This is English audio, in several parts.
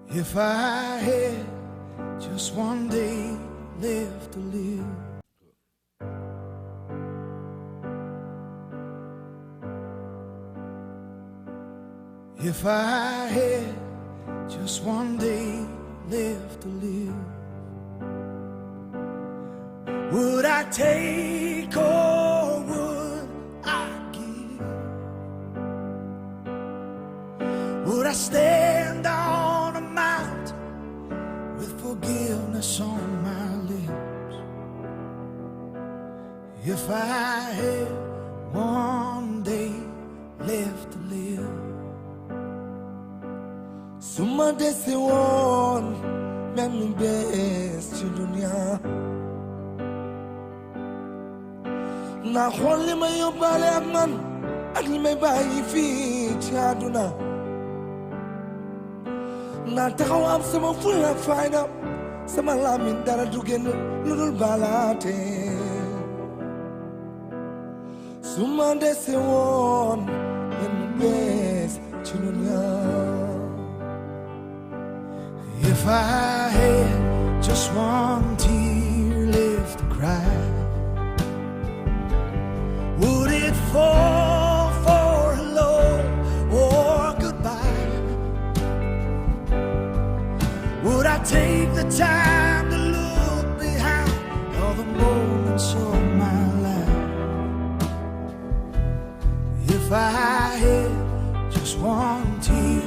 If I had just one day left to live, if I had just one day left to live, would I take or would I give? Would I stand on a mountain with forgiveness on my lips? If I had one day left to live, Suma desi won memi best dunia na kholi mayo bale man agli may bayi fi chaduna na takaw am sama fulla fayda sama lamin dara dugen lulul balate Suma desi won memi best dunia. If I had just one tear left to cry, would it fall for hello or goodbye? Would I take the time to look behind all the moments of my life? If I had just one tear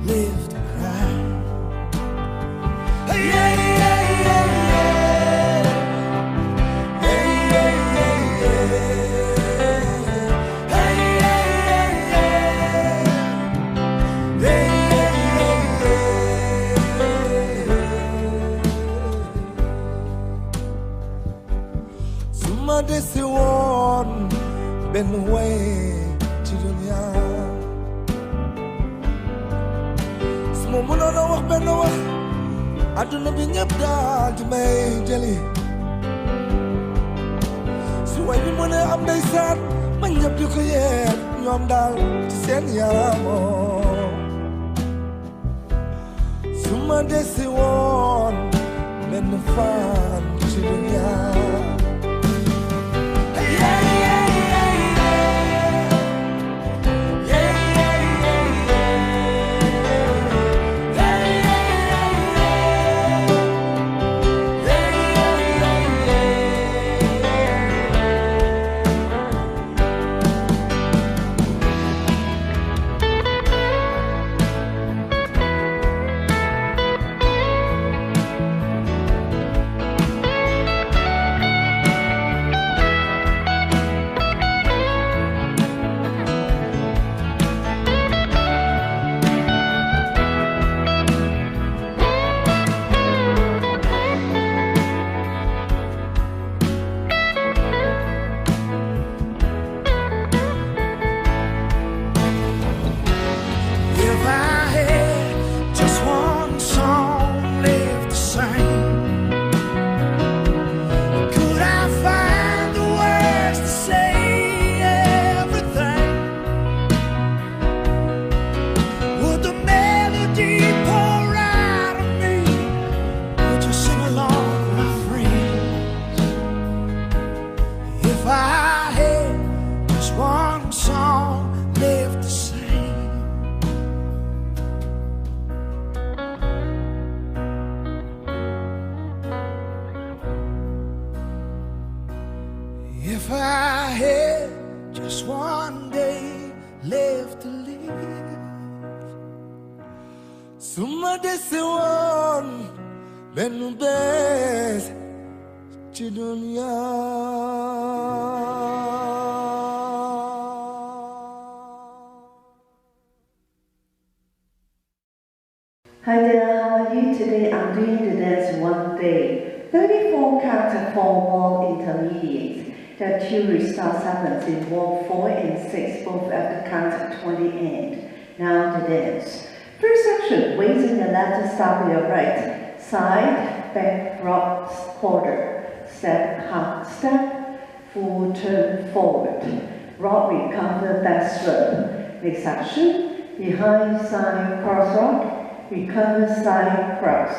left to cry, yeah, yeah, yeah, yeah. Hey, yeah, yeah, yeah. Hey, yeah, yeah, yeah. Hey, yeah, yeah, yeah. Suma desi won been away to dunia. Suma muno na wax ben wax. Aduna bi ñëpp daal di may jëli su way bi mu ne am ndeysaan ba ñëpp di ko yeet ñoom daal ci seen yaramoo su ma desi woon benn fan ci dunya If I had just one day left to live, suma desi woon benn bés ci dunya. Hi there, how are you today? I'm doing the dance one day. 34 counter 4 intermediates. There are 2 restart sequences in walk 4 and 6, both at the count of 20 end. Now the dance. First section, weights in the left, start with your right. Side, back, rock, quarter. Step, half step, full turn forward. Rock, recover, back stroke. Next section, behind, side, cross rock. recover side cross.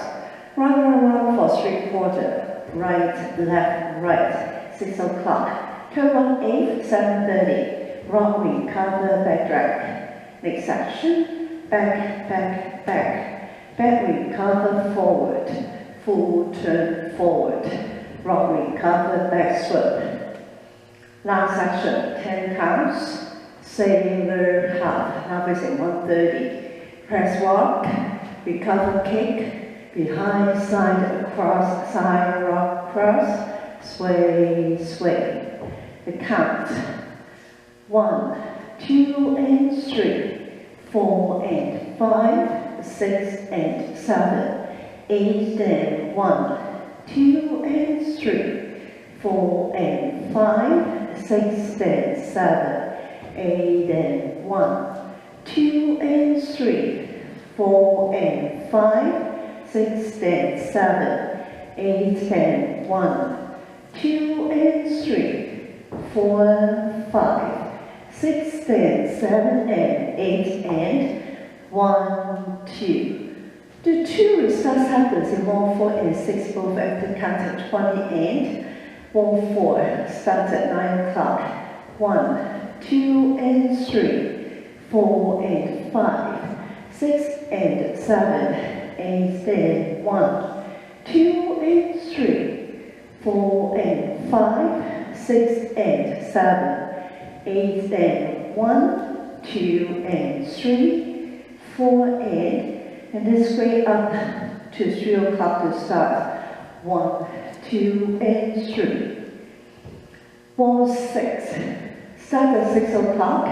Run around for 3/4, right, left, right, 6 o'clock. Turn 1/8, 7:30. Rock, recover, back drag. Next section, back, back, back. Back, recover, forward. Full turn forward. Rock, recover, back swoop. Last section, 10 counts. Sailor half, now facing 130. Press walk, recover kick, behind side across, side rock cross, sway, sway. The count, 1, 2 and 3, 4 and 5, 6 and 7, 8 and 1, 2 and 3, 4 and 5, 6 and 7, 8 and 1, 2 and 3, 4 and 5, 6 and 7, 8 and 1, 2 and 3, 4, 5, 6 and 7 and 8 and 1, 2. The 2 restart happens in 1, 4 and 6 both after counting 20 and 1, 4 starts at 9 o'clock. 1, 2 and 3, 4 and 5, 6 and 7, 8 and 1, 2 and 3, 4 and 5, 6 and 7, 8 and 1, 2 and 3, 4 and then square up to 3 o'clock to start. 1, 2 and 3. Wall 6. Start at 6 o'clock,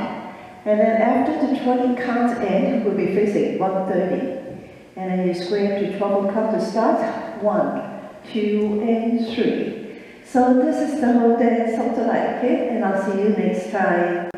and then after the 20 counts end, we'll be facing 130. And then you square to 12 o'clock to start. 1, 2 and 3. So this is the whole dance, something like it, and I'll see you next time.